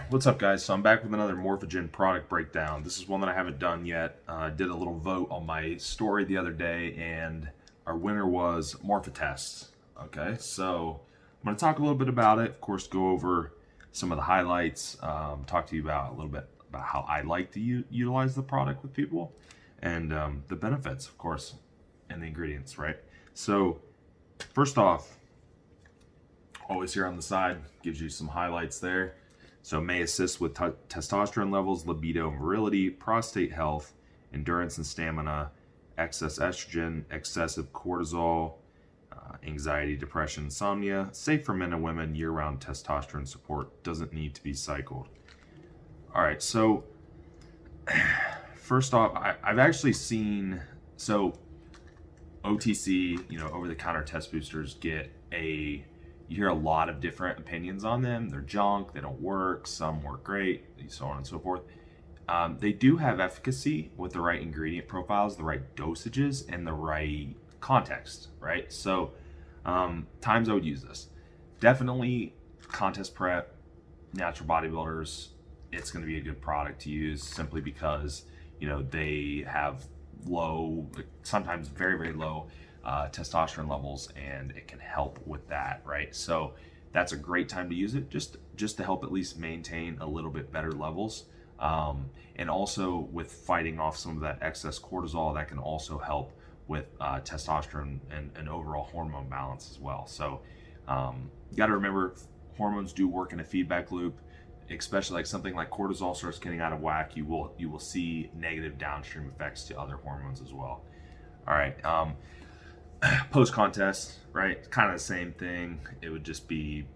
What's up, guys? So I'm back with another Morphogen product breakdown. This is one that I haven't done yet. I did a little vote on my story the other day, and our winner was MorphoTEST. Okay, so I'm going to talk a little bit about it. Of course, go over some of the highlights. Talk to you about a little bit about how I like to utilize the product with people, and the benefits, of course, and the ingredients. Right. So first off, always here on the side gives you some highlights there. So may assist with testosterone levels, libido and virility, prostate health, endurance and stamina, excess estrogen, excessive cortisol, anxiety, depression, insomnia, safe for men and women, year-round testosterone support, doesn't need to be cycled. All right, so first off, I've actually seen, so OTC, over-the-counter test boosters you hear a lot of different opinions on them. They're junk, they don't work, some work great, so on and so forth. They do have efficacy with the right ingredient profiles, the right dosages, and the right context, right? So times I would use this. Definitely contest prep, natural bodybuilders, it's going to be a good product to use simply because, they have low, sometimes very, very low testosterone levels, and it can help with that, right? So that's a great time to use it, just to help at least maintain a little bit better levels, and also with fighting off some of that excess cortisol. That can also help with testosterone and overall hormone balance as well. So you got to remember, hormones do work in a feedback loop. Especially like something like cortisol starts getting out of whack, you will see negative downstream effects to other hormones as well. All right. Post contest, right? Kind of the same thing. It would just be,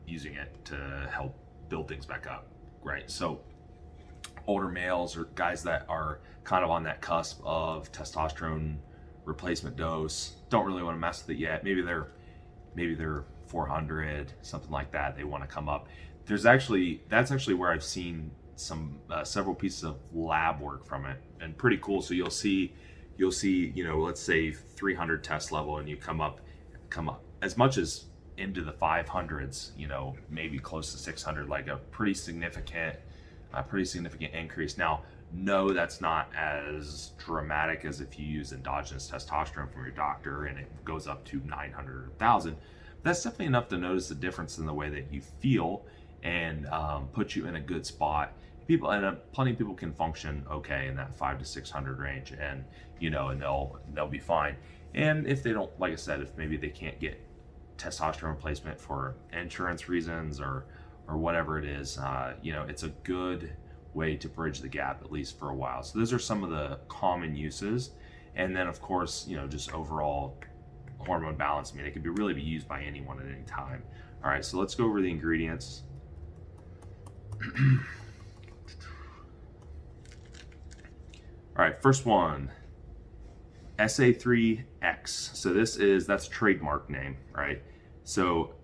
using it to help build things back up, right? So older males or guys that are kind of on that cusp of testosterone replacement dose don't really want to mess with it yet. Maybe they're 400, something like that. They want to come up. That's actually where I've seen some several pieces of lab work from it, and pretty cool. So you'll see, let's say 300 test level, and you come up as much as into the 500s, maybe close to 600, like a pretty significant increase. Now, no, that's not as dramatic as if you use endogenous testosterone from your doctor and it goes up to 900 or 1,000. That's definitely enough to notice the difference in the way that you feel and put you in a good spot. Plenty of people can function okay in that 500 to 600 range, and and they'll be fine. And if they don't, like I said, if maybe they can't get testosterone replacement for insurance reasons or whatever it is, it's a good way to bridge the gap, at least for a while. So those are some of the common uses. And then of course, just overall hormone balance. I mean, it could really be used by anyone at any time. All right, so let's go over the ingredients. All right, first one, SA3X. So that's a trademark name, right? So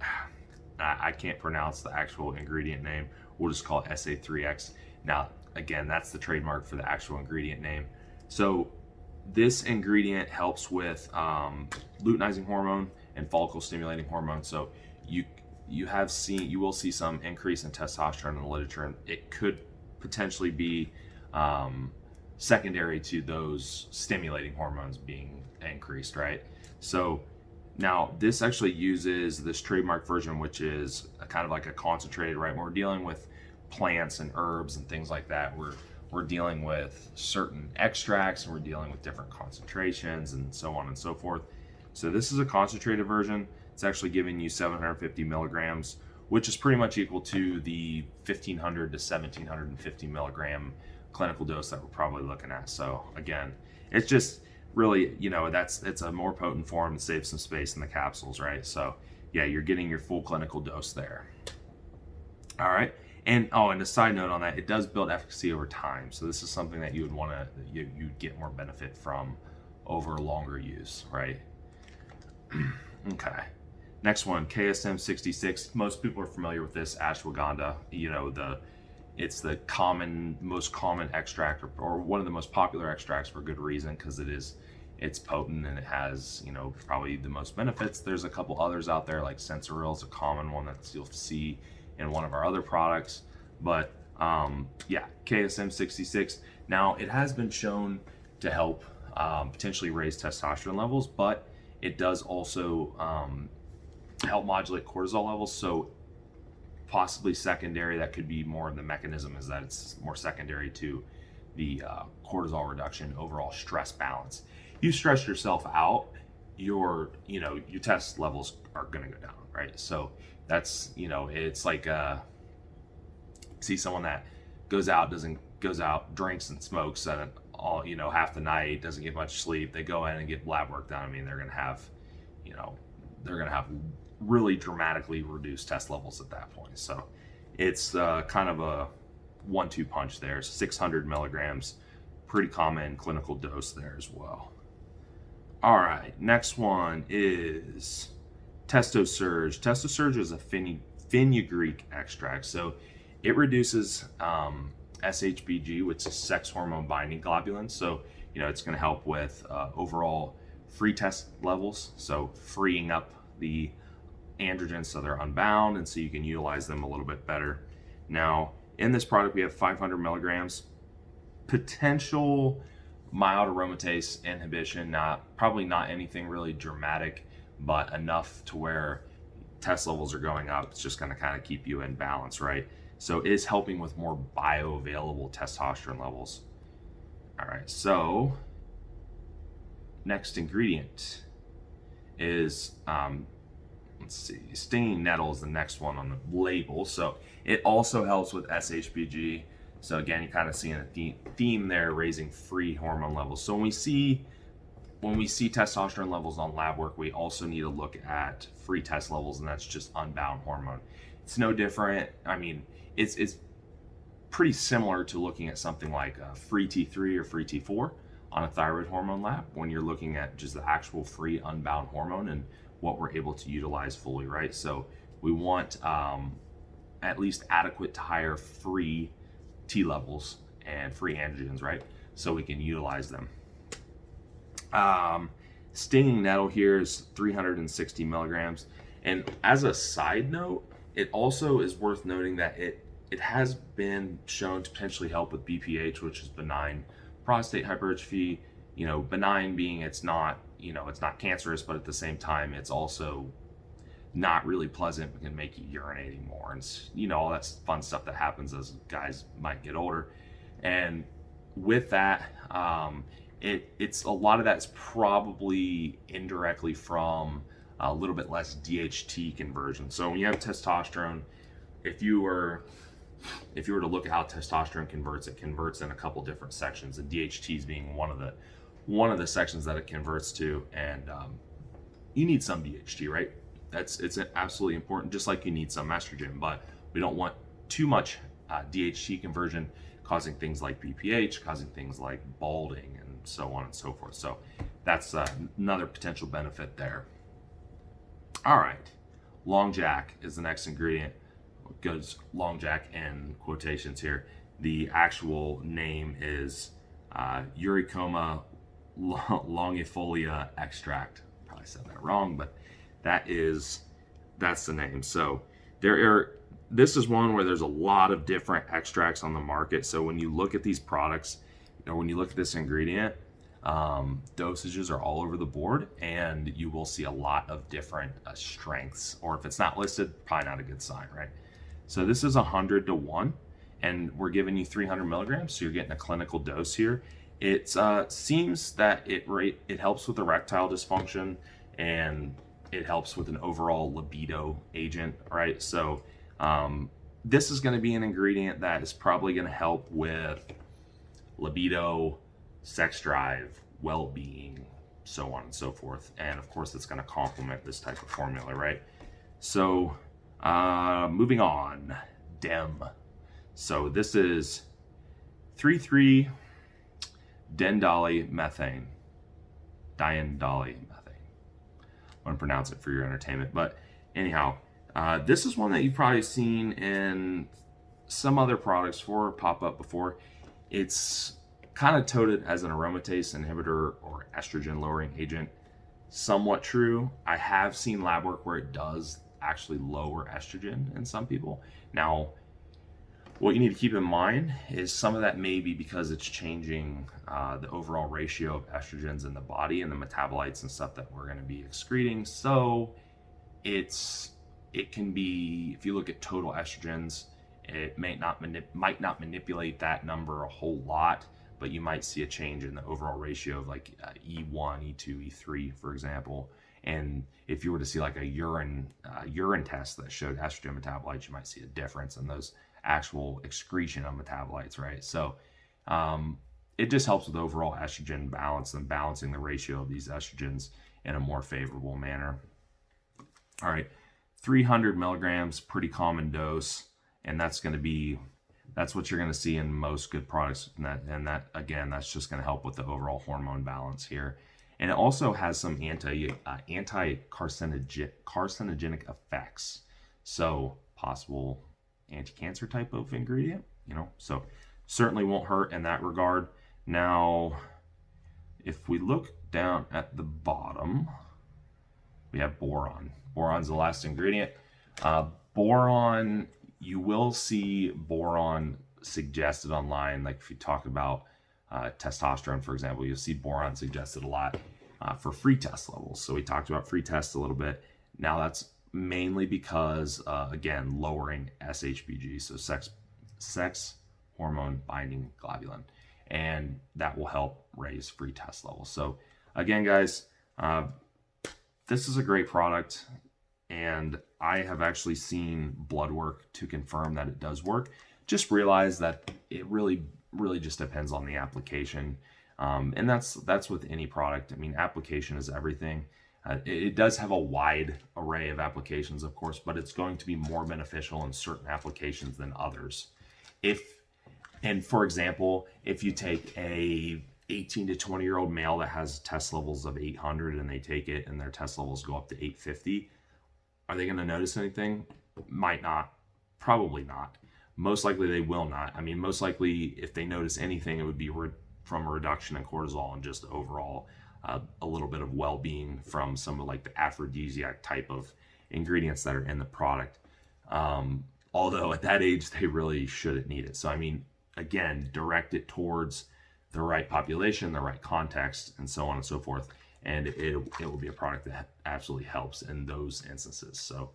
I can't pronounce the actual ingredient name. We'll just call it SA3X. Now, again, that's the trademark for the actual ingredient name. So this ingredient helps with luteinizing hormone and follicle stimulating hormone. So you will see some increase in testosterone in the literature, and it could potentially be secondary to those stimulating hormones being increased, right? So now this actually uses this trademark version, which is kind of like a concentrated, right? When we're dealing with plants and herbs and things like that, we're dealing with certain extracts, and we're dealing with different concentrations and so on and so forth. So this is a concentrated version. It's actually giving you 750 milligrams, which is pretty much equal to the 1,500 to 1,750 milligram clinical dose that we're probably looking at. So again, it's just really, it's a more potent form to save some space in the capsules, right? So yeah, you're getting your full clinical dose there. All right. And a side note on that, it does build efficacy over time. So this is something that you would want to, you'd get more benefit from over longer use, right? Okay. Next one, KSM 66. Most people are familiar with this, ashwagandha. It's the most common extract, or one of the most popular extracts for good reason, because it's potent and it has, probably the most benefits. There's a couple others out there, like Sensoril is a common one that you'll see in one of our other products. But yeah, KSM 66. Now, it has been shown to help potentially raise testosterone levels, but it does also help modulate cortisol levels. So possibly secondary, that could be more of the mechanism, is that it's more secondary to the cortisol reduction, overall stress balance. You stress yourself out, your test levels are going to go down, right? So that's, it's like see someone that goes out, drinks and smokes and all, half the night, doesn't get much sleep. They go in and get lab work done. I mean, they're going to have, really dramatically reduced test levels at that point. So it's kind of a 1-2 punch there. 600 milligrams, pretty common clinical dose there as well. All right, next one is TestSurge. TestSurge is a fenugreek extract. So it reduces SHBG, which is sex hormone binding globulin. So, it's going to help with overall free test levels. So freeing up the androgens so they're unbound, and so you can utilize them a little bit better. Now, in this product, we have 500 milligrams. Potential mild aromatase inhibition, probably not anything really dramatic, but enough to where test levels are going up. It's just going to kind of keep you in balance, right? So it is helping with more bioavailable testosterone levels. All right, so next ingredient is, let's see, stinging nettle is the next one on the label. So it also helps with SHBG. So again, you're kind of seeing a theme there, raising free hormone levels. So when we see testosterone levels on lab work, we also need to look at free test levels, and that's just unbound hormone. It's no different. I mean, it's pretty similar to looking at something like free T3 or free T4 on a thyroid hormone lab, when you're looking at just the actual free unbound hormone and what we're able to utilize fully, right? So we want at least adequate to higher free T levels and free androgens, right? So we can utilize them. Stinging nettle here is 360 milligrams. And as a side note, it also is worth noting that it has been shown to potentially help with BPH, which is benign prostate hypertrophy. Benign being it's not cancerous, but at the same time, it's also not really pleasant. It can make you urinating more, and all that fun stuff that happens as guys might get older. And with that, it's a lot of that's probably indirectly from a little bit less DHT conversion. So when you have testosterone, if you were to look at how testosterone converts, it converts in a couple different sections, and DHTs being one of the sections that it converts to. And you need some DHT, right? It's absolutely important, just like you need some estrogen, but we don't want too much DHT conversion causing things like BPH, causing things like balding, and so on and so forth. So that's another potential benefit there. All right, long jack is the next ingredient. It goes long jack in quotations here. The actual name is Eurycoma longifolia extract. Probably said that wrong, but that's the name. So this is one where there's a lot of different extracts on the market. So when you look at these products, when you look at this ingredient, dosages are all over the board, and you will see a lot of different strengths, or if it's not listed, probably not a good sign, right? So this is 100 to 1, and we're giving you 300 milligrams, so you're getting a clinical dose here. It seems that it helps with erectile dysfunction, and it helps with an overall libido agent, right? So this is going to be an ingredient that is probably going to help with libido, sex drive, well-being, so on and so forth. And of course, it's going to complement this type of formula, right? So moving on, DEM. So this is 3,3-dendalimethane. Diandalimethane. I'm going to pronounce it for your entertainment. But anyhow, this is one that you've probably seen in some other products pop up before. It's kind of touted as an aromatase inhibitor or estrogen lowering agent. Somewhat true. I have seen lab work where it does actually lower estrogen in some people. Now, What you need to keep in mind is some of that may be because it's changing the overall ratio of estrogens in the body and the metabolites and stuff that we're going to be excreting. So it can be, if you look at total estrogens, it might not manipulate that number a whole lot, but you might see a change in the overall ratio of like E1, E2, E3, for example. And if you were to see like a urine test that showed estrogen metabolites, you might see a difference in those actual excretion of metabolites, right? So it just helps with overall estrogen balance and balancing the ratio of these estrogens in a more favorable manner. All right, 300 milligrams, pretty common dose, and that's what you're going to see in most good products. And that again, that's just going to help with the overall hormone balance here. And it also has some anti-carcinogenic effects. So possible anti-cancer type of ingredient, so certainly won't hurt in that regard. Now, if we look down at the bottom, we have boron. Boron's the last ingredient. Boron, you will see boron suggested online. Like if you talk about testosterone, for example, you'll see boron suggested a lot for free test levels. So we talked about free tests a little bit. Now that's mainly because, again, lowering SHBG, so sex hormone binding globulin, and that will help raise free test levels. So again, guys, this is a great product, and I have actually seen blood work to confirm that it does work. Just realize that it really just depends on the application, and that's with any product. I mean, application is everything. It does have a wide array of applications, of course, but it's going to be more beneficial in certain applications than others. For example, if you take a 18 to 20-year-old male that has test levels of 800 and they take it and their test levels go up to 850, are they going to notice anything? Might not. Probably not. Most likely they will not. I mean, most likely if they notice anything, it would be from a reduction in cortisol and just overall a little bit of well-being from some of like the aphrodisiac type of ingredients that are in the product. Although at that age, they really shouldn't need it. So, I mean, again, direct it towards the right population, the right context, and so on and so forth. And it will be a product that absolutely helps in those instances. So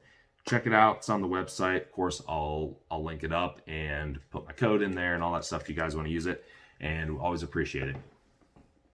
check it out. It's on the website. Of course, I'll link it up and put my code in there and all that stuff if you guys want to use it. And we always appreciate it.